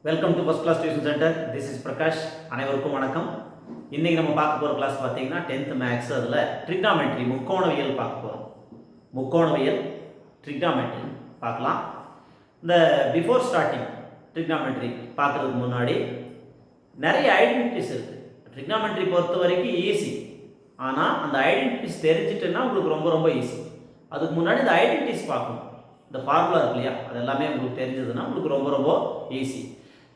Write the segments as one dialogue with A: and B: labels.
A: Welcome to first class tuition centre. This is Prakash. அனைவருக்கும் வணக்கம். இன்றைக்கி நம்ம பார்க்க போகிற கிளாஸ் பார்த்தீங்கன்னா 10th மேக்ஸ். அதில் ட்ரிக்னாமெட்ரி முக்கோணவியல் பார்க்க போகிறோம். முக்கோணவியல் ட்ரிக்னாமெட்ரி பார்க்கலாம். இந்த பிஃபோர் ஸ்டார்டிங் ட்ரிக்னாமெட்ரி பார்க்குறதுக்கு முன்னாடி நிறைய ஐடென்டிட்டிஸ் இருக்குது. ட்ரிக்னாமெட்ரி பொறுத்த வரைக்கும் ஈஸி, ஆனால் அந்த ஐடென்டிட்டிஸ் தெரிஞ்சிட்டுன்னா உங்களுக்கு ரொம்ப ரொம்ப ஈஸி. அதுக்கு முன்னாடி இந்த ஐடென்டிட்டிஸ் பார்க்கணும். இந்த ஃபார்முலா இருக்கு இல்லையா, அது எல்லாமே உங்களுக்கு தெரிஞ்சதுன்னா உங்களுக்கு ரொம்ப ரொம்ப ஈஸி.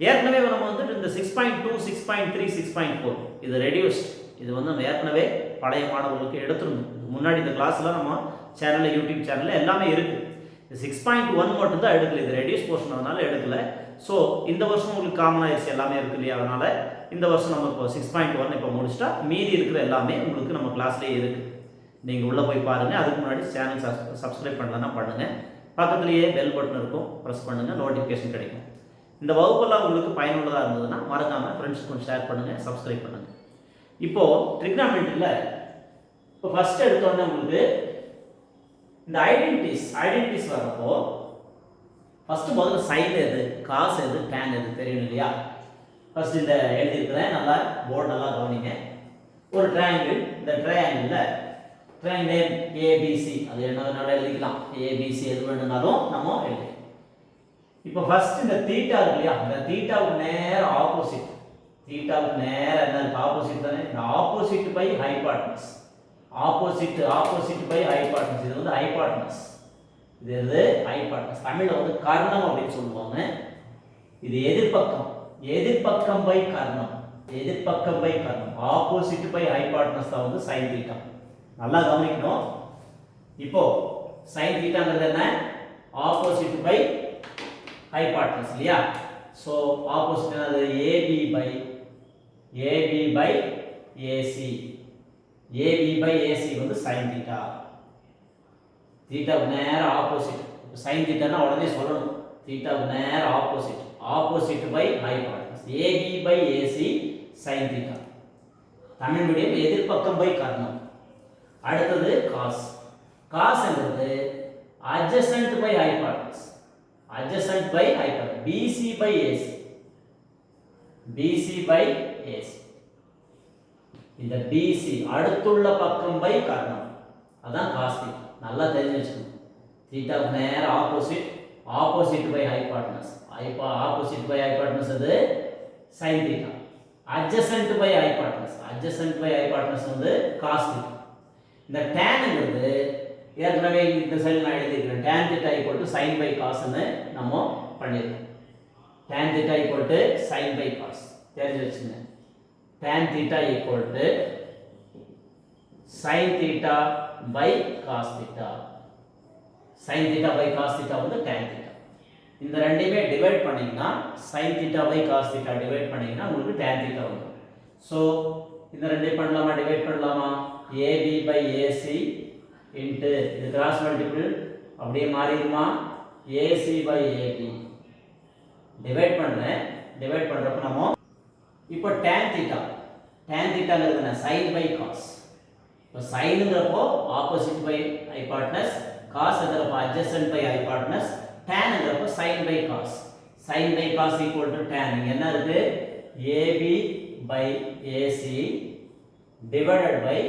A: ஏற்கனவே நம்ம வந்துட்டு இந்த 6.2, 6.3, 6.4 இது ரெடியூஸ்ட். இது வந்து நம்ம ஏற்கனவே பழைய மாணவர்களுக்கு எடுத்துருந்தோம். முன்னாடி இந்த கிளாஸ்லாம் நம்ம சேனலில், யூடியூப் சேனலில் எல்லாமே இருக்குது. இது 6.1 மட்டும்தான் எடுக்கல. இது ரெடியூஸ் போர்ஷன் அதனால எடுக்கல. ஸோ இந்த வருஷம் உங்களுக்கு காமன் ஆயிடுச்சு, எல்லாமே இருக்கு இல்லையா, அதனால் இந்த வருஷம் நம்ம இப்போ 6.1 இப்போ முடிச்சுட்டா மீதி இருக்கிற எல்லாமே உங்களுக்கு நம்ம கிளாஸ்லேயே இருக்குது. நீங்கள் உள்ளே போய் பாருங்கள். அதுக்கு முன்னாடி சேனல் சப்ஸ்கிரைப் பண்ணலன்னா பண்ணுங்கள். பக்கத்துலேயே பெல் பட்டன் இருக்கும், ப்ரெஸ் பண்ணுங்கள், நோட்டிஃபிகேஷன் கிடைக்கும். இந்த வகுப்பெல்லாம் உங்களுக்கு பயனுள்ளதாக இருந்ததுன்னா மறக்காமல் ஃப்ரெண்ட்ஸுக்கும் ஷேர் பண்ணுங்கள், சப்ஸ்கிரைப் பண்ணுங்கள். இப்போது ட்ரிக்னாமெட்ரியில் இப்போ ஃபஸ்ட் எடுத்தோடனே உங்களுக்கு இந்த ஐடென்டிட்டிஸ் வரப்போ ஃபஸ்ட்டு முதல்ல சைன் எது, காசு எது, டேன் எது தெரியும் இல்லையா. ஃபஸ்ட்டு இந்த எழுதியிருக்கிறேன், நல்லா போர்டு நல்லா கவனிங்க. ஒரு ட்ரையாங்கிள், இந்த ட்ரையாங்கிளில் ட்ரையாங்கிள் ஏபிசி, அது என்ன வேணாலும் எழுதிக்கலாம். ஏபிசி எது வேணும்னாலும் நம்ம எழுதிக்கலாம். இப்போ ஃபர்ஸ்ட் இந்த தீட்டா இருக்கு இல்லையா, இந்த தீட்டாவுக்கு நேர ஆப்போசிட், தீட்டாவுக்கு நேர என்ன ஆப்போசிட் தானே, இந்த opposite by hypotenuse, opposite by hypotenuse. இது வந்து ஹைபாட்னஸ், இது ஹைபாட்னஸ். தமிழ்ல வந்து கர்ணம் அப்படின்னு சொல்லுவாங்க. இது எதிர்பக்கம் பை கர்ணம், எதிர்பக்கம் பை கர்ணம். ஆப்போசிட் பை ஹைபாட்னஸ் தான் வந்து சைன் தீட்டா. நல்லா கவனிக்கணும். இப்போ சைன் தீட்டாங்கிறது என்ன, ஆப்போசிட் பை ஹைபாட்னஸ் இல்லையா. ஸோ ஆப்போசிட் என்னது, AB by AC. AB by AC வந்து சைன் தீட்டா. தீட்டாவுக்கு நேர ஆப்போசிட். இப்போ சைன் தீட்டானா உடனே சொல்லணும், தீட்டாவுக்கு நேர opposite by hypotenuse. AB by AC sine theta. Tamil medium எதிர்பக்கம் பை கர்ணம். அடுத்தது காஸ்ங்கிறது adjacent by hypotenuse, adjacent by hypotenuse. BC by AC. இந்த BC அடுத்துள்ள பக்கம் பை கர்ணம், அதான் cos θ. நல்லா தெரிஞ்சு வச்சுக்கணும். தீட்டாவுக்கு நேர opposite by hypotenuse. Opposite by hypotenuse அது sin θ. adjacent by hypotenuse வந்து cos θ. இந்த tanங்கிறது ஏற்கனவே இந்த சைடு நான் எழுதியிருக்கிறேன். tan θ = sin by cos ன்னு நம்ம பண்ணியிருக்கோம். tan θ = sin by cos தெரிஞ்சு வச்சுங்க. tan θ = sin θ by cos θ. sin θ by cos θ வந்து tan θ. இந்த ரெண்டையுமே டிவைட் பண்ணீங்கன்னா sin θ by cos θ டிவைட் பண்ணீங்கன்னா உங்களுக்கு tan θ வரும். ஸோ இந்த ரெண்டையும் பண்ணலாமா, டிவைட் பண்ணலாமா. AB by AC இன்ட்டு இது கிராஸ் மல்டிபிள் அப்படியே மாறிடுமா, AC by AB. டிவைட் பண்ணுறப்ப நம்ம இப்போ tan θங்கிறது என்ன, sin by cos. இப்போ சைனுங்கிறப்போ ஆப்போசிட் பை ஹைபாட்னஸ், காஸ்ங்கிறப்போ அட்ஜசன்ட் பை ஹைபாட்னஸ், tanங்கிறப்போ sin by cos. sin by cos = tan. இங்க என்ன இருக்கு, AB by AC divided by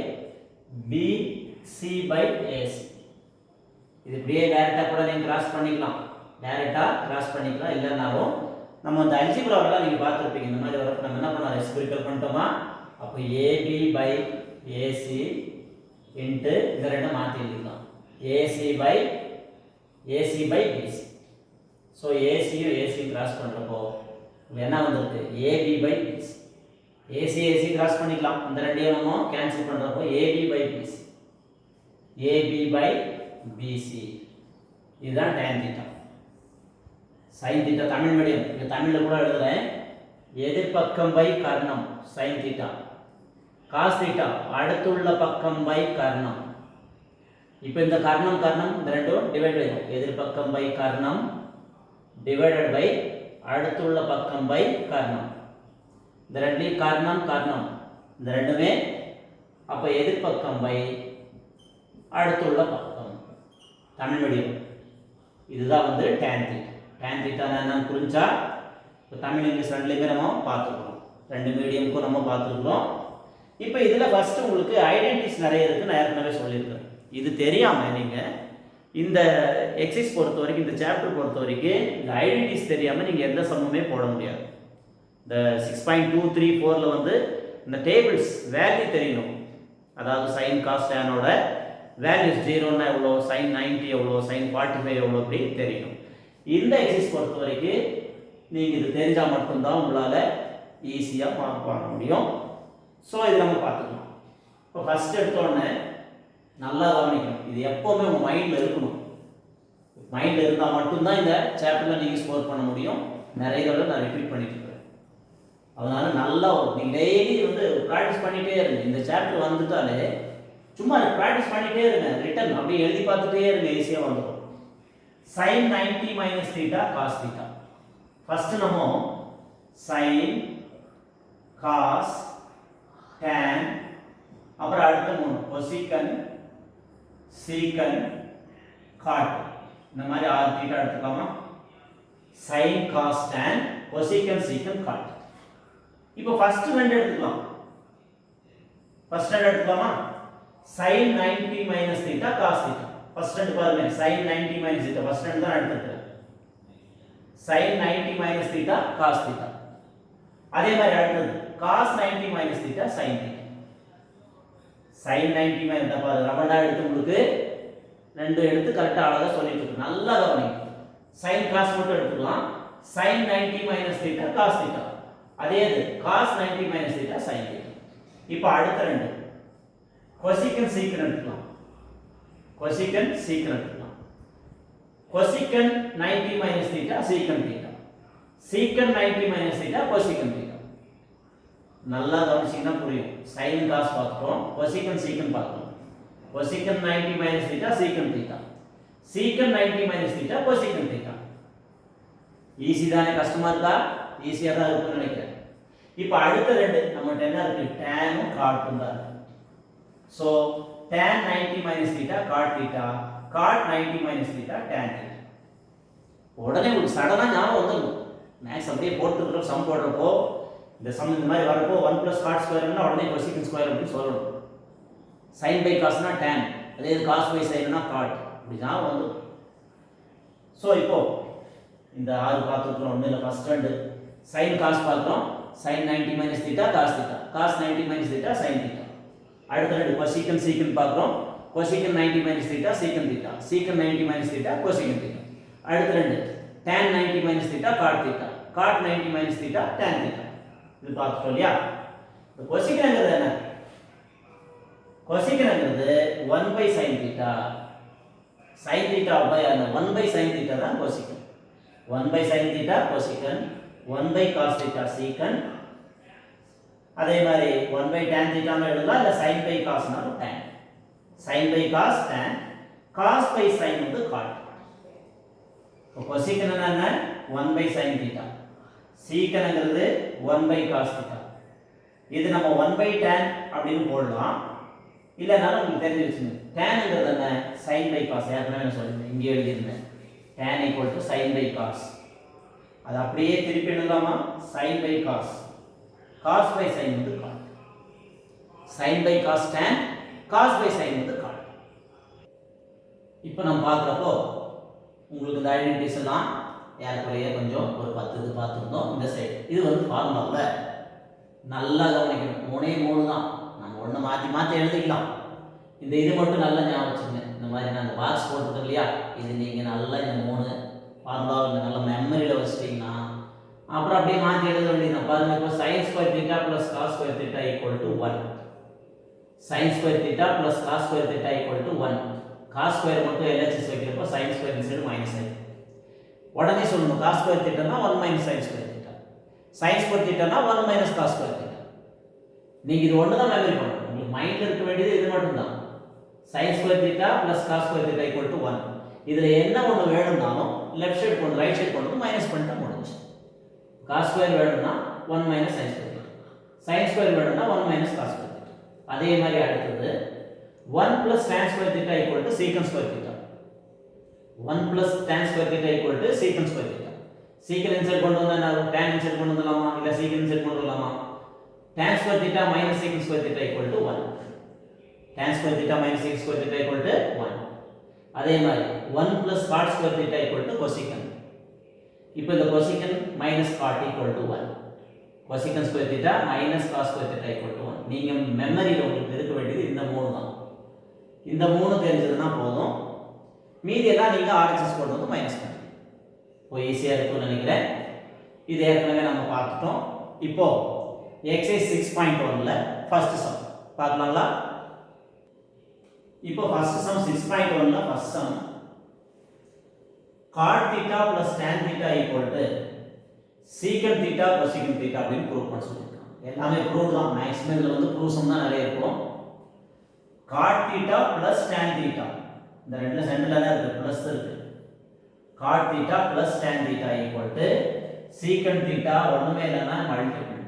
A: BC by AC. இது இப்படியே டைரக்டா கூட நீங்க கிராஸ் பண்ணிக்கலாம், இல்லனாலும் நம்ம அந்த அல்ஜிப்ராவெல்லாம் நீங்க பார்த்திருப்பீங்க. இந்த மாதிரி வரப்ப நம்ம என்ன பண்ணலாம், ரெசிபிரிக்கல் பண்ணிட்டோமா. அப்போ AB by AC இன்ட்டு இந்த ரெண்டை மாற்றி எழுதிக்கலாம், AC by BC. ஸோ ஏசியும் ஏசியும் கிராஸ் பண்ணுறப்போ என்ன வந்திருக்கு, AB by BC. AC cross பண்ணிக்கலாம், இந்த ரெண்டையும் நம்ம கேன்சல் பண்ணுறப்போ AB by BC, AB by BC. இதுதான் tan θ. sin θ தமிழ் மீடியம், இங்க தமிழ்ல கூட எழுதுறேன். எதிர்பக்கம் பை கர்ணம் sin θ. cos θ அடுத்துள்ள பக்கம் பை கர்ணம். இப்போ இந்த கர்ணம் இந்த ரெண்டும் டிவைட் ஆகும். எதிர்பக்கம் பை கர்ணம் டிவைடட் பை அடுத்துள்ள பக்கம் பை கர்ணம். இந்த ரெண்டையும் கர்ணம் இந்த ரெண்டுமே அப்போ எதிர்பக்கம் பை அடுத்துள்ள பக்கம். தமிழ் மீடியம் இதுதான் வந்து tan θ. tan θ என்னன்னு புரிஞ்சா இப்போ தமிழ் இங்கிலீஷ் ரெண்டுலேயுமே நம்ம பார்த்துருக்கோம், ரெண்டு மீடியமுக்கும் நம்ம பார்த்துருக்குறோம். இப்போ இதில் ஃபஸ்ட்டு உங்களுக்கு ஐடென்டிட்டிஸ் நிறைய இருக்குது, நான் ஏற்கனவே சொல்லியிருக்கேன். இது தெரியாமல் நீங்கள் இந்த எக்ஸைஸ் பொறுத்த வரைக்கும், இந்த சாப்டர் பொறுத்த வரைக்கும் இந்த ஐடென்டிட்டிஸ் தெரியாமல் நீங்கள் எந்த சம்முமே போட முடியாது. இந்த 6.234 வந்து இந்த டேபிள்ஸ் வேல்யூ தெரியணும். அதாவது சைன் காஸ் டேனோட வேல்யூஸ் 0ன்னா எவ்வளோ, சைன் 90 எவ்வளோ, சைன் 45 எவ்வளோ, அப்படி தெரியணும். இந்த எக்ஸைஸ் பொறுத்த வரைக்கும் நீங்கள் இது தெரிஞ்சால் மட்டும்தான் உங்களால் ஈஸியாக மார்க் வாங்க முடியும். ஸோ இது நம்ம பார்த்துக்கலாம். இப்போ ஃபஸ்ட் எடுத்தோடனே நல்லா கவனிக்கணும், இது எப்போவுமே உங்கள் மைண்டில் இருக்கணும். மைண்டில் இருந்தால் மட்டும்தான் இந்த சாப்டரில் நீங்கள் ஸ்கோர் பண்ண முடியும். நிறைய தடவை நான் ரிப்பீட் பண்ணிட்டு இருக்கேன். அதனால நல்லா நீங்கள் டெய்லி வந்து ப்ராக்டிஸ் பண்ணிகிட்டே இருங்க. இந்த சாப்டர் வந்துட்டாலே சும்மா ப்ராக்டிஸ் பண்ணிகிட்டே இருங்க, ரிட்டன் அப்படியே எழுதி பார்த்துட்டே இருங்க, ஈஸியாக வந்துடும். Sine 90 minus theta cos theta. First நம்ம சைன் காஸ் tan, அப்புறம் அடுத்த 3 கொசிகன் சீக்கன் காட், இந்த மாதிரி 6 தீட்டா எடுத்துக்கலாமா? சைன் காஸ் tan, கொசிகன் சீக்கன் காட். இப்போ ஃபர்ஸ்ட் ரெண்டு எடுத்துக்கலாம். ஃபர்ஸ்ட் ரெண்டு எடுத்துக்கலாமா? sin 90 minus theta cos theta. First ரெண்டு பாருங்க, sin 90 மைனஸ் தீட்டா ஃபர்ஸ்ட் ரெண்டு தான் எடுத்துக்கிறேன். sin 90 minus theta cos theta. அதே மாதிரி அடுத்தது cos 90 minus theta sin theta. sin 90 minus பாருங்க, ரபண்டா எடுத்து உங்களுக்கு ரெண்டு எடுத்து கரெக்டா அழகா சொல்லிட்டு இருக்கு. நல்லா கவனிங்க. sin cos மட்டும் எடுத்துக்கலாம். sin 90 minus theta cos theta. அதே இது cos 90 minus theta sin theta. இப்போ அடுத்த ரெண்டு கொசிகன் சீக்கன் எடுத்துக்கலாம். கொசிகன் சீக்கன் எடுத்துக்கலாம். Cosecant 90 minus theta secant theta. Secant 90 minus theta கொசிகன் theta. நல்லா கவனிச்சீங்கன்னா புரியும். sin cos பார்த்துட்டோம், கொசிகன் சீக்கன் பார்க்கணும். கொசிகன் 90 minus theta secant theta. Secant 90 minus theta கொசிகன் theta. Easy தானே? கஷ்டமா இருக்கா? ஈஸியா தான் இருக்கும்னு நினைக்கிறேன். இப்போ அடுத்த ரெண்டு நம்ம என்ன இருக்கு, tan cot தான். So tan 90 minus theta cot theta, cot 90 minus theta tan theta. உடனே ஒரு சடனா ஞாபகம் வந்துடும். மேக்ஸ் அப்படியே போட்டுக்கிறோம், சம் போடுறப்போ இந்த சம் இந்த மாதிரி வரப்போ 1 + cot ஸ்கொயர்னா உடனே கொசிகன் ஸ்கொயர் அப்படின்னு சொல்லணும். sin by cos னா tan, அதே cos by sin னா cot, இப்படி ஞாபகம் வந்துடும். சோ இப்போ இந்த 6 பார்த்துக்கிறோம். ஒண்ணு இல்ல, ஃபர்ஸ்ட் ரெண்டு sin cos பார்க்கிறோம். sin 90 minus theta cos theta, cos 90 minus theta sin theta. அடுத்த ரெண்டு கொசிகன் சீக்கன் பார்க்கிறோம். கொசிகன் 90 minus theta secant theta, secant 90 minus theta கொசிகன் theta. அடுத்த ரெண்டு tan 90 minus theta cot theta, cot 90 minus theta tan theta. இது பார்த்துட்டோம் இல்லையா? இந்த கொசிகன்ங்கிறது என்ன? கொசிகன்ங்கிறது 1 by sin theta. sin theta by அந்த 1 by sin தீட்டா தான் cosecant. 1 by sin theta cosecant, 1 by cos theta secant. அதே மாதிரி 1 by tan தீட்டான்னு எழுதலாம், இல்ல sin by cos னாலும் tan. sin by cos tan, cos by sin வந்து cot. இப்போ கொசிகன் என்ன? 1 by sin தீட்டா. சீக்கன்ங்கிறது 1 by cos தீட்டா. இது நம்ம 1 by tan அப்படின்னு போடலாம். இல்லனாலும் உங்களுக்கு தெரிஞ்சு வச்சுங்க. tanங்கிறது என்ன? sin by cos. ஏற்கனவே நான் சொல்லிருந்தேன், இங்கே எழுதியிருந்தேன். tan = sin by cos. அது அப்படியே திருப்பி எழுதலாமா? sin by cos, cos by sin வந்து cot. sin by cos tan, cos by sin வந்து cot. இப்போ நம்ம பார்க்குறப்போ உங்களுக்கு இந்த ஐடென்டிட்டிஸ் எல்லாம் ஏறக்குறைய கொஞ்சம் ஒரு 10 இது பார்த்துருந்தோம். இந்த சைடு இது வந்து ஃபார்முலாவில் நல்லா கவனிக்கணும். 3 தான், நம்ம ஒன்று மாற்றி மாற்றி எழுதிக்கலாம். இந்த இது மட்டும் நல்லா ஞாபகம் வச்சுங்க. இந்த மாதிரி நான் அந்த பாக்ஸ் போட்டுருக்கேன் இல்லையா, இது நீங்கள் நல்லா இந்த 3 ஃபார்முலாவில் நல்லா மெமரியில் வச்சுட்டிங்கன்னா அப்புறம் அப்படியே மாற்றி எழுத வேண்டியது. பாருங்க, இப்போ sin square theta plus cos square theta = 1. sin square theta plus cos square theta = 1. cos square மட்டும் LHS வைக்கிறப்போ sin ஸ்கொயர் இந்த சைடு மைனஸ் ஆயிடும். உடனே சொல்லணும், cos ஸ்கொயர் தீட்டானா 1 - sin square theta, sin square தீட்டானா 1 - cos ஸ்கொயர் தீட்டா. நீங்க இது ஒன்று தான் மெமரி பண்ணணும். உங்களுக்கு மைண்ட்ல இருக்க வேண்டியது இது மட்டும் தான். sin square theta plus cos square theta = 1. இதுல என்ன ஒன்று வேணும்னாலும் லெஃப்ட் சைடு கொண்டு ரைட் சைடு கொண்டு மைனஸ் பண்ணிட்டா முடிஞ்சு. cos ஸ்கொயர் வேணும்னா 1 - sin square theta, sin square வேணும்னா 1 - cos ஸ்கொயர் தீட்டா. அதே மாதிரி அடுத்தது 1 + tan square theta = secant square theta. 1 + tan square theta = secant square theta. சீக்கிரம் இன்சர்ட் கொண்டு வந்தா என்ன ஆகும்? tan இன்சர்ட் கொண்டு வரலாமா இல்ல சீக்கிரம் இன்சர்ட் கொண்டு வரலாமா? tan square theta minus sec square theta equal to 1. tan square theta minus sec square theta equal to 1. அதே மாதிரி 1 plus cot square theta equal to cosecant. இப்போ இந்த cosecant minus cot equal to 1. cosecant square theta minus cos square theta equal to 1. நீங்க மெமரியில உங்களுக்கு இருக்க வேண்டியது இந்த மூணு தான். இந்த மூணு தெரிஞ்சதுன்னா போதும். மீதி எல்லாம் நீங்க RHS கொண்டு வந்து மைனஸ் பண்ணுங்க. இப்போ ஈஸியா இருக்கும்னு நினைக்கிறேன். இது ஏற்கனவே நம்ம பார்த்துட்டோம். இப்போ எக்ஸசைஸ் 6.1ல ஃபர்ஸ்ட் சம் பார்க்கலாங்களா? இப்போ ஃபர்ஸ்ட் சம் 6.1ல first sum cot theta plus tan theta equal to secant theta cosecant theta அப்படின்னு ப்ரூவ் பண்ண சொல்லிருக்காங்க. எல்லாமே ப்ரூவ் தான். மேக்ஸிமம் இதுல வந்து ப்ரூவ்ஸ் தான் நிறைய இருக்கும். cot theta plus tan theta இந்த ரெண்டுல சென்டர்ல தான் இருக்கு பிளஸ் இருக்கு. cot theta plus tan theta equal to secant theta ஒண்ணுமே இல்லனா multiple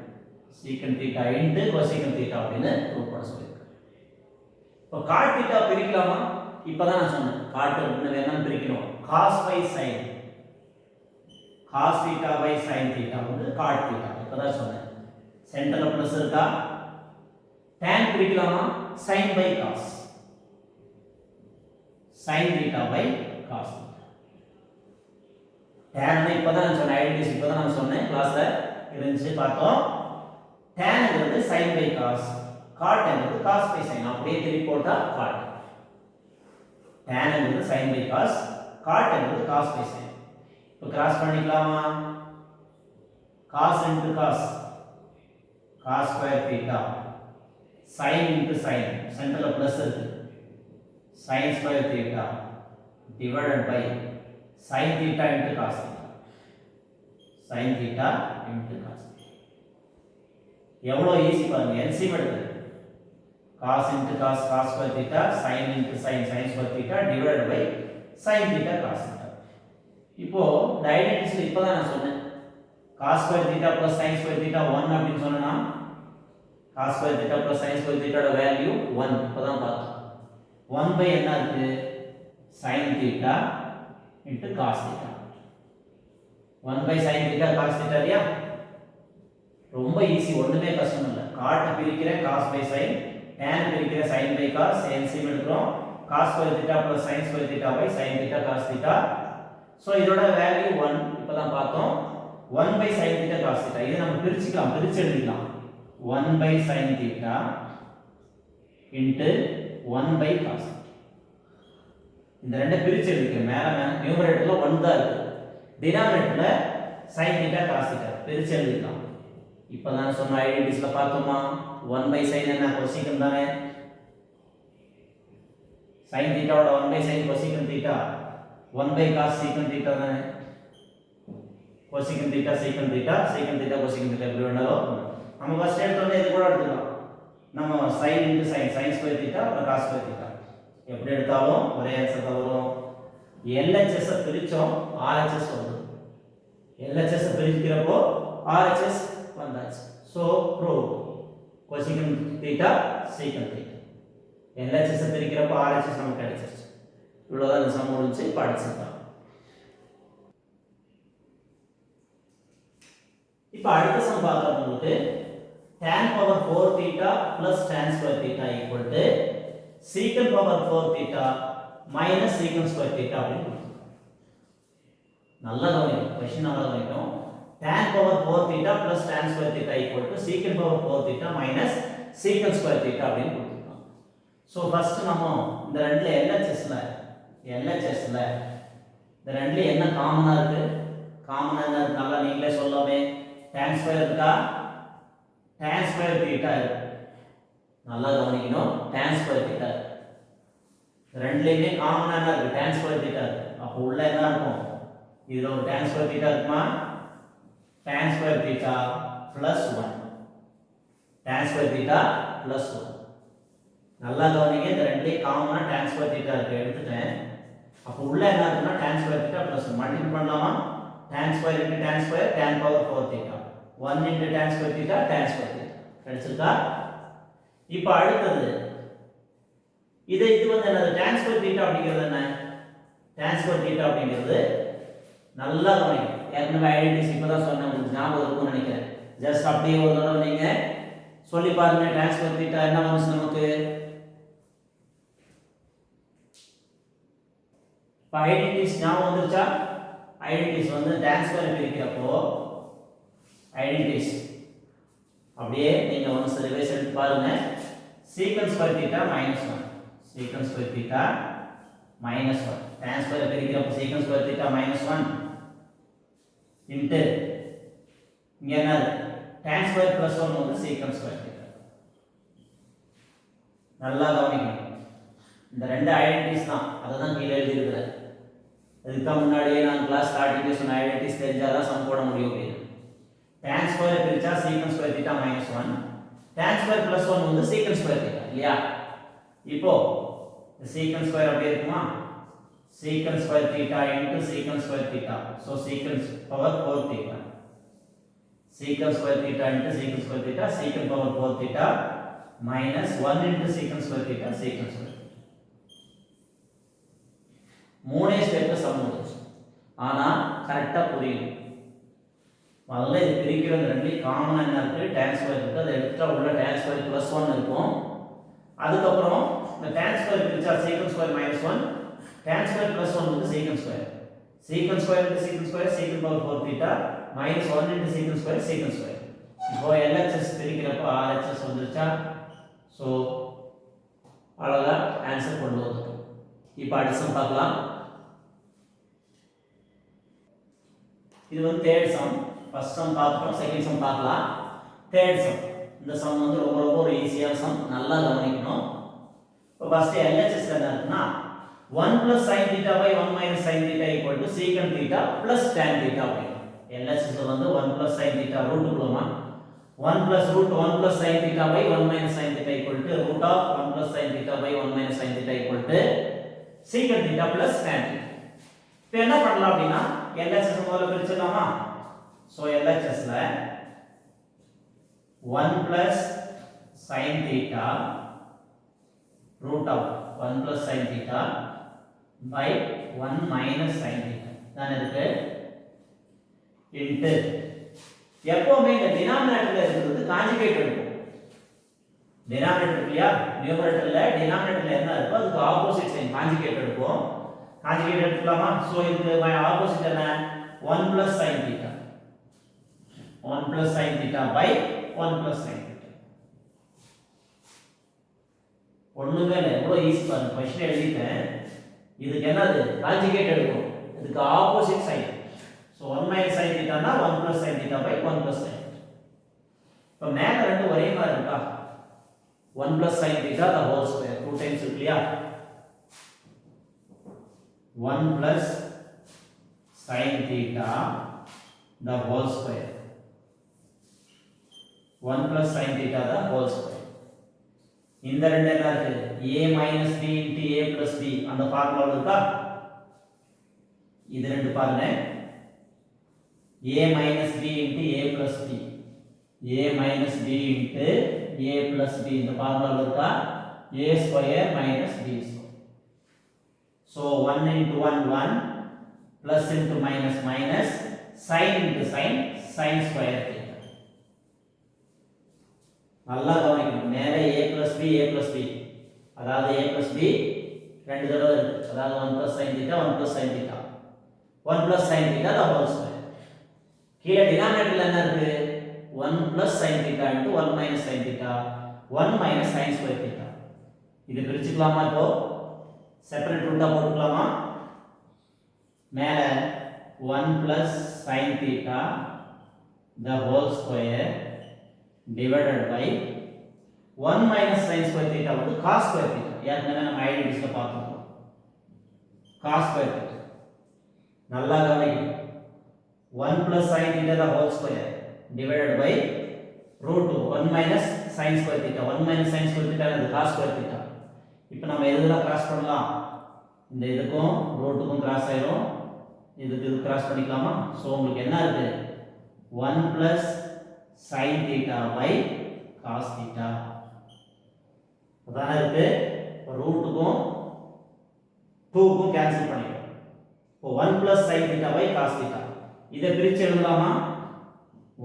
A: secant theta into cosecant theta அப்படின்னு ப்ரூவ் பண்ண சொல்லிருக்காங்க. இப்போ cot theta பிரிக்கலாமா? இப்பதான் நான் சொன்னேன் cot என்ன வேணாலும் பிரிக்கணும். cos by sin cos theta by sin theta வந்து cot theta இப்பதான் சொன்னேன். சென்டர்ல பிளஸ் இருக்கா? tan பிரிக்கலாமா? sin by cos sin theta by cos tan இப்பதான் நான் சொன்னேன். ஐடென்டிட்டிஸ் இப்பதான் நான் சொன்னேன் கிளாஸ்ல இருந்துச்சு பார்த்தோம். tan ங்கிறது sin by cos cot ங்கிறது cos by sin அப்படியே திருப்பி போட்டா cot. tan ங்கிறது sin by cos cot ங்கிறது cos by sin. இப்போ கிராஸ் பண்ணிக்கலாமா? cos into cos cos square theta sin into sin சென்டர்ல பிளஸ் இருக்கு sin square theta divided by sin theta into cos theta sin theta into cos theta எவ்வளவு easy பாருங்க. LCM எடுத்து cos into cos cos square theta sin into sin sin square theta divided by sin theta cos theta. இப்போ ஐடென்டிட்டிஸ்ல இப்பதான் நான் சொன்னேன் cos square theta plus sin square theta 1 அப்படினு சொன்னேனா cos square theta plus sin square theta ஓட value 1 இப்பதான் பார்த்தோம். 1 by என்ன இருக்கு? sin theta into cos theta 1 by sin theta cos theta இல்லையா? ரொம்ப ஈஸி, ஒண்ணுமே கஷ்டம் இல்ல. cot பிரிக்கிறேன் cos by sin, tan பிரிக்கிறேன் sin by cos, LCM எடுக்கிறோம் cos square theta plus sin square theta by sin theta cos theta. So இதோட value 1 இப்பதான் பார்த்தோம். 1 by sin theta cos theta இதை நம்ம பிரிச்சுக்கலாம், பிரிச்சு எழுதிக்கலாம். 1 by sin theta into 1 by cos theta. இந்த ரெண்டை பிரிச்சு எழுதிக்க. மேல நியூமரேட்டர்ல 1 தான் இருக்கு, டினாமினேட்டர்ல sin theta cos theta பிரிச்சு எழுதிக்கலாம். இப்பதான் சொன்ன ஐடென்டிட்டிஸ்ல பார்த்தோமா? 1 by sin என்ன? cosecant தானே. sin theta ஓட 1 by sin cosecant theta 1 by cos secant theta தானே. cosecant theta secant theta secant theta cosecant theta எப்படி வேணாலும் நம்ம ஃபர்ஸ்ட் எடுத்தோம்னா இது கூட எடுத்துக்கலாம். நம்ம sin into sin sin square theta அப்புறம் cos square theta எப்படி எடுத்தாலும் ஒரே ஆன்சர் தான் வரும். LHS பிரிச்சோம் RHS வந்தது. LHS பிரிக்கிறப்போ RHS வந்தாச்சு. So prove cosecant theta secant theta LHS பிரிக்கிறப்போ RHS நமக்கு கிடைச்சிருச்சு. இவ்வளவுதான் இந்த சம் முடிஞ்சு படிச்சிருக்கோம். இப்போ அடுத்த சம் பார்க்கும்போது tan power 4 theta plus tan square theta equal to secant power 4 theta minus secant square theta அப்படின்னு நல்லா கவனிக்கணும். क्वेश्चन நல்லா கவனிக்கணும். tan power 4 theta plus tan square theta equal to secant power 4 theta minus secant square theta அப்படின்னு கொடுத்திருக்காங்க. So first நம்ம இந்த ரெண்டுல LHSல இந்த ரெண்டுல என்ன காமனா இருக்கு? காமனா என்ன இருக்கு? நல்லா நீங்களே சொல்லவே. tan square இருக்கா? tan square theta இருக்கு. நல்லா கவனிக்கணும். tan square theta ரெண்டுலயுமே காமனா என்ன இருக்கு? tan square theta இருக்கு. அப்ப உள்ள என்ன இருக்கும்? இதுல ஒரு tan square theta இருக்குமா? tan square theta plus 1 tan square theta plus 1 நல்லா கவனிங்க. இந்த ரெண்டுலயும் காமனா tan square theta இருக்கு எடுத்துட்டேன். அப்ப உள்ள என்ன இருக்குன்னா tan square theta plus 1 multiply பண்ணலாமா? tan square into tan square tan power 4 theta 1 into tan square theta tan square theta கிடைச்சிருக்கா? இப்போ அடுத்தது இது வந்து என்னது? tan square theta அப்படிங்கிறது என்ன? tan square theta அப்படிங்கிறது நல்லா கவனிங்க. ஏற்கனவே ஐடென்டிட்டிஸ் இப்பதான் சொன்னேன், உங்களுக்கு ஞாபகம் இருக்கும்னு நினைக்கிறேன். ஜஸ்ட் அப்படியே ஒரு தடவை நீங்க சொல்லி பாருங்க. tan ஸ்கொயர் தீட்டா என்ன வந்துச்சு நமக்கு? இப்போ ஐடென்டிட்டிஸ் ஞாபகம் வந்துருச்சா? ஐடென்டிட்டிஸ் வந்து tan ஸ்கொயர் பிரிக்கிறப்போ ஐடென்டிட்டிஸ் அப்படியே நீங்க ஒன்ஸ் ரிவைஸ் எடுத்து பாருங்க. Secant square theta -1, secant square theta -1, tan square பிரிக்கிறப்போ சீக்கன்ட் ஸ்கொயர் தீட்டா -1 இன்டு இங்க என்ன tan ஸ்கொயர் + 1 வந்து சீக்கன்ட் ஸ்கொயர் தீட்டா. நல்லா கவனிக்கணும், இந்த ரெண்டு ஐடென்டிட்டிஸ் தான், அதை தான் கீழே எழுதியிருக்கிறேன். இதுக்கு முன்னாடியே நான் கிளாஸ் ஸ்டார்டிங்ல சொன்ன ஐடென்டிட்டிஸ் தெரிஞ்சாதான் சம் போட முடியும் அப்படின்னு. tan ஸ்கொயர் பிரிச்சா secant square theta -1, tan square + 1 வந்து சீக்கன்ட் ஸ்கொயர் தீட்டா இல்லையா? இப்போ சீக்கன்ட் ஸ்கொயர் அப்படியே இருக்குமா? Secant square theta into secant square theta, so secant power 4 theta, secant square theta into secant square theta, secant power 4 theta minus 1 into secant square theta, secant square theta. மூணே ஸ்டெப்ல some முடிச்சு. ஆனா கரெக்ட்டா புரியும். முதல்ல இது பிரிக்கிறது ரெண்டு காமனா என்ன இருக்கு? tan ஸ்கொயர் இருக்கு. அதை எடுத்துட்டா உள்ள tan ஸ்கொயர் + 1 இருக்கும். அதுக்கு அப்புறம் இந்த tan ஸ்கொயர் பிரிச்சா secant ஸ்கொயர் -1, tan ஸ்கொயர் + 1 வந்து secant square. secant square into secant square secant power 4 theta minus 1 into secant square secant square. இப்போ LHS பிரிக்கிறப்ப RHS வந்துருச்சா? சோ அழகா ஆன்சர் கொண்டு வந்துட்டோம். இப்போ அடுத்த சம் பார்க்கலாம். இது வந்து தேர்ட் சம். ஃபர்ஸ்ட் சம் பார்த்துட்டோம், செகண்ட் சம் பார்க்கலாம். Third sum. இந்த சம் வந்து ரொம்ப ரொம்ப ஒரு ஈஸியான சம், நல்லா கவனிக்கணும். இப்போ ஃபர்ஸ்ட் LHS என்ன இருக்குன்னா 1 plus sin theta by 1 minus sin theta equal to secant theta plus tan theta அப்படிங்க. LHS வந்து 1 plus sin theta root குள்ளமா 1 plus root 1 plus sin theta by 1 minus sin theta equal to root of 1 plus sin theta by 1 minus sin theta equal to secant theta plus tan theta. இப்போ என்ன பண்ணலாம் அப்படின்னா LHS முதல்ல பிரிச்சிடலாமா? So LHS ல 1 plus sin theta root of 1 plus sin theta by 1 minus sin theta தான் இருக்கு. Into எப்பவுமே இந்த டினாமினேட்டர்ல இருக்கிறது கான்ஜுகேட் இருக்கும். டினாமினேட்டர் இல்லையா? நியூமரேட்டர்ல டினாமினேட்டர்ல என்ன இருக்கோ அதுக்கு ஆப்போசிட் சைன் கான்ஜுகேட் எடுப்போம். கான்ஜுகேட் எடுத்துக்கலாமா? சோ இதுக்கு ஆப்போசிட் என்ன? 1 plus sin theta, 1 plus sin theta by 1 plus sin theta. ஒண்ணுமே இல்லை, எவ்வளவு ஈஸி பாருங்க. क्वेश्चन எழுதிட்டேன். இதுக்கு என்னது? கான்ஜுகேட் எடுக்கும். இதுக்கு opposite sign. So 1 minus sin theta னா 1 plus sin theta by 1 plus sin theta. இப்போ மேல ரெண்டு ஒரே மாதிரி இருக்கா? 1 plus sin theta the whole square 2 times இருக்கு இல்லையா? 1 plus sin theta the whole square, 1 plus sin theta the whole square. இந்த ரெண்டு என்ன இருக்கு? a minus b into a plus b அந்த ஃபார்முலா இருக்கா? இது ரெண்டு பாருங்க. a minus b into a plus b, a minus b into a plus b இந்த ஃபார்முலா இருக்கா? a square minus b square. So 1 into 1 1 plus into minus minus sin into sin, sin square theta. நல்லா கவனிக்கணும். மேலே a plus b a plus b, அதாவது a plus b ரெண்டு தடவை இருக்கு. அதாவது 1 plus sin theta 1 plus sin theta, 1 plus sin theta the whole square. கீழே டினாமினேட்டர்ல என்ன இருக்கு? 1 plus sin theta into 1 minus sin theta 1 minus sin square theta. இது பிரிச்சுக்கலாமா? இப்போ செப்பரேட் ரூட்டா போட்டுக்கலாமா? மேலே 1 plus sin theta the whole square divided by 1 minus sin square theta வந்து cos square theta. ஏற்கனவே நம்ம ஐடென்டிட்டிஸ்ல பார்த்துட்டோம். cos square theta. நல்லா கவனிக்கணும். 1 plus sin theta the whole square divided by root 1 minus sin square theta. 1 minus sin square theta is cos square theta. இப்போ நம்ம எதுல cross பண்ணலாம்? இந்த இதுக்கும் ரூட்டுக்கும் கிராஸ் ஆயிரும். இதுக்கு கிராஸ் பண்ணிக்கலாமா? சோ உங்களுக்கு என்ன இருக்கு? 1 plus sin theta by cos theta. அதானே இருக்கு. ரூட்டுக்கும் 2க்கும் கேன்சல் பண்ணிடுவோம். இப்போ 1 plus sin theta by cos theta. இதை பிரிச்சு எழுதலாமா?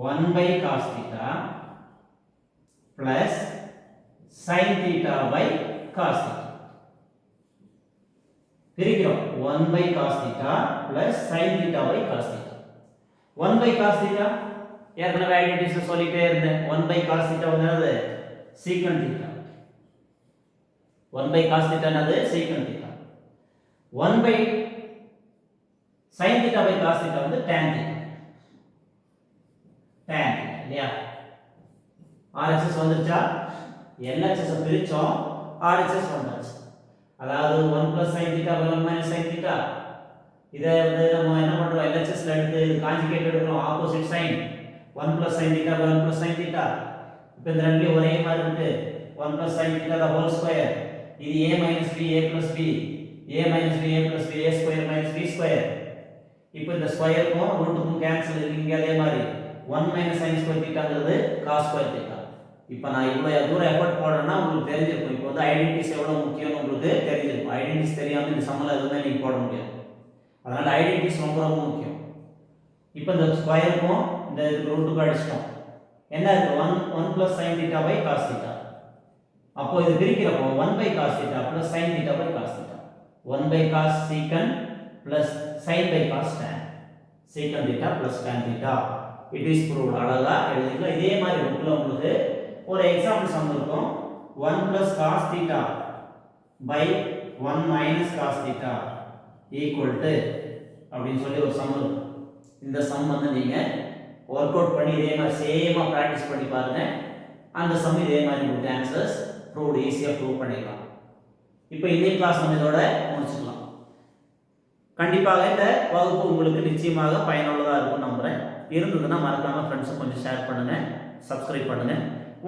A: 1 by cos theta plus sin theta by cos theta. பிரிக்கிறோம். 1 by cos theta plus sin theta by cos theta. 1 by cos theta ஏற்கனவே identities சொல்லிட்டே இருந்தேன். 1 by cos theta என்னது? secant theta. 1 by cos theta என்னது? secant theta. 1 by sin theta by cos theta வந்து tan theta. tan theta இல்லையா? RHS வந்துருச்சா? LHS பிரிச்சோம், RHS வந்தாச்சு. அதாவது 1 plus sin theta by 1 minus sin theta. இதை வந்து நம்ம என்ன பண்றோம்? LHS ல எடுத்து கான்ஜுகேட் எடுக்கிறோம், opposite sign. 1 plus sin theta by 1 plus sin theta. இப்போ இந்த ரெண்டுலயும் ஒரே மாதிரி இருக்கு. 1 plus sin theta the whole square. இது a minus b a plus b, a minus b a plus b, a square minus b square. இப்போ இந்த ஸ்கொயருக்கும் ரூட்டுக்கும் cancel, இங்க அதே மாதிரி 1 minus sin square thetaங்கிறது cos square theta. இப்போ நான் இவ்வளவு தூரம் எஃபோர்ட் போடுறேன்னா உங்களுக்கு தெரிஞ்சிருக்கும். இப்போ வந்து ஐடென்டிட்டிஸ் எவ்வளவு முக்கியம்னு உங்களுக்கு தெரிஞ்சிருக்கும். ஐடென்டிட்டிஸ் தெரியாம இந்த சம்மல எதுவுமே நீங்க போட முடியாது. அதனால ஐடென்டிட்டிஸ் ரொம்ப ரொம்ப முக்கியம். இப்போ இந்த ஸ்கொயருக்கும் இந்த ரூட்டுக்கும் அடிச்சிட்டோம். என்ன இருக்கு? 1 plus sin theta by cos theta. அப்போ இது பிரிக்கிறப்போ 1 by cos theta plus sin theta by cos theta. 1 by cos secant plus sin by cos tan. secant theta plus tan theta. It is proved. அழகா எழுதிக்கலாம். இதே மாதிரி புக்ல உங்களுக்கு ஒரு example some இருக்கும். 1 plus cos theta by 1 minus cos theta equal to அப்படின்னு சொல்லி ஒரு சம் இருக்கும். இந்த சம் வந்து நீங்க ஒர்க் அவுட் பண்ணி இதே மாதிரி சேமா பிராக்டிஸ் பண்ணி பாருங்க. அந்த சம் இதே மாதிரி உங்களுக்கு ஆன்சர்ஸ் ப்ரூவ்ட் ஈஸியா ப்ரூவ் பண்ணிடலாம். இப்போ இந்த கிளாஸ் நம்ம இதோட முடிச்சுக்கலாம். கண்டிப்பாக இந்த வகுப்பு உங்களுக்கு நிச்சயமாக பயனுள்ளதாக இருக்கும் நம்புறேன். இருந்ததுன்னா மறக்காம ஃப்ரெண்ட்ஸும் கொஞ்சம் ஷேர் பண்ணுங்க, சப்ஸ்கிரைப் பண்ணுங்க.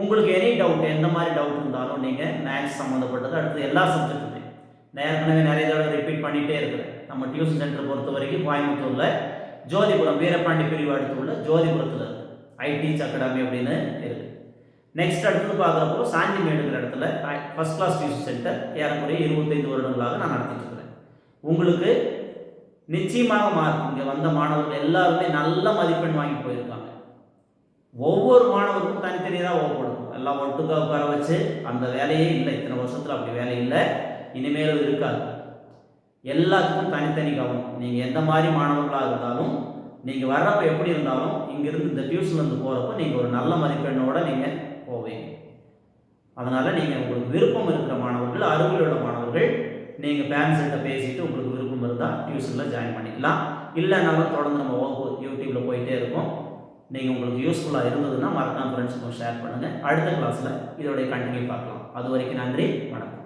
A: உங்களுக்கு எனி டவுட், எந்த மாதிரி டவுட் இருந்தாலும் நீங்கள் மேக்ஸ் சம்மந்தப்பட்டது அடுத்து எல்லா சப்ஜெக்ட்டுமே ஏற்கனவே நிறைய தடவை ரிப்பீட் பண்ணிகிட்டே இருக்கிறேன். நம்ம டியூஷன் சென்டர் பொறுத்த வரைக்கும் கோயம்புத்தூரில் ஜோதிபுரம் வீரபாண்டி பிரிவு அடுத்து உள்ள ஜோதிபுரத்தில் இருக்குது ஐடிச் அகாடமி அப்படின்னு இருக்குது. நெக்ஸ்ட் அடுத்து பார்க்குறப்போ சாந்திமேடுங்கிற இடத்துல ஃபர்ஸ்ட் கிளாஸ் டியூஷன் சென்டர் ஏறக்குறைய 25 வருடங்களாக நான் நடத்திட்டு இருக்கிறேன். உங்களுக்கு நிச்சயமாக மார்க், இங்கே வந்த மாணவர்கள் எல்லாருமே நல்ல மதிப்பெண் வாங்கி போயிருக்காங்க. ஒவ்வொரு மாணவருக்கும் தனித்தனியாக தான் ஓப்படுக்கும். எல்லாம் ஒட்டுக்கா உட்கார வச்சு அந்த வேலையே இல்லை. இத்தனை வருஷத்தில் அப்படி வேலை இல்லை, இனிமேலும் இருக்காது. எல்லாத்துக்கும் தனித்தனி கவனம். நீங்கள் எந்த மாதிரி மாணவர்களாக இருந்தாலும், நீங்கள் வர்றப்ப எப்படி இருந்தாலும், இங்கிருந்து இந்த டியூஷன்லேருந்து போகிறப்ப நீங்கள் ஒரு நல்ல மதிப்பெண்ணோட நீங்கள் போவீங்க. அதனால் நீங்கள் உங்களுக்கு விருப்பம் இருக்கிற மாணவர்கள், அருகில் உள்ள மாணவர்கள், நீங்கள் பேரண்ட்ஸ்கிட்ட பேசிட்டு உங்களுக்கு விருப்பம் இருந்தால் டியூஷனில் ஜாயின் பண்ணிக்கலாம். இல்லைனாலும் தொடர்ந்து நம்ம வகுப்பு யூடியூப்பில் போயிட்டே இருக்கோம். நீங்கள் உங்களுக்கு யூஸ்ஃபுல்லாக இருந்ததுன்னா மறக்காம ஃப்ரெண்ட்ஸுக்கும் ஷேர் பண்ணுங்கள். அடுத்த கிளாஸில் இதோடைய கண்டினியூ பார்க்கலாம். அது வரைக்கும் நன்றி, வணக்கம்.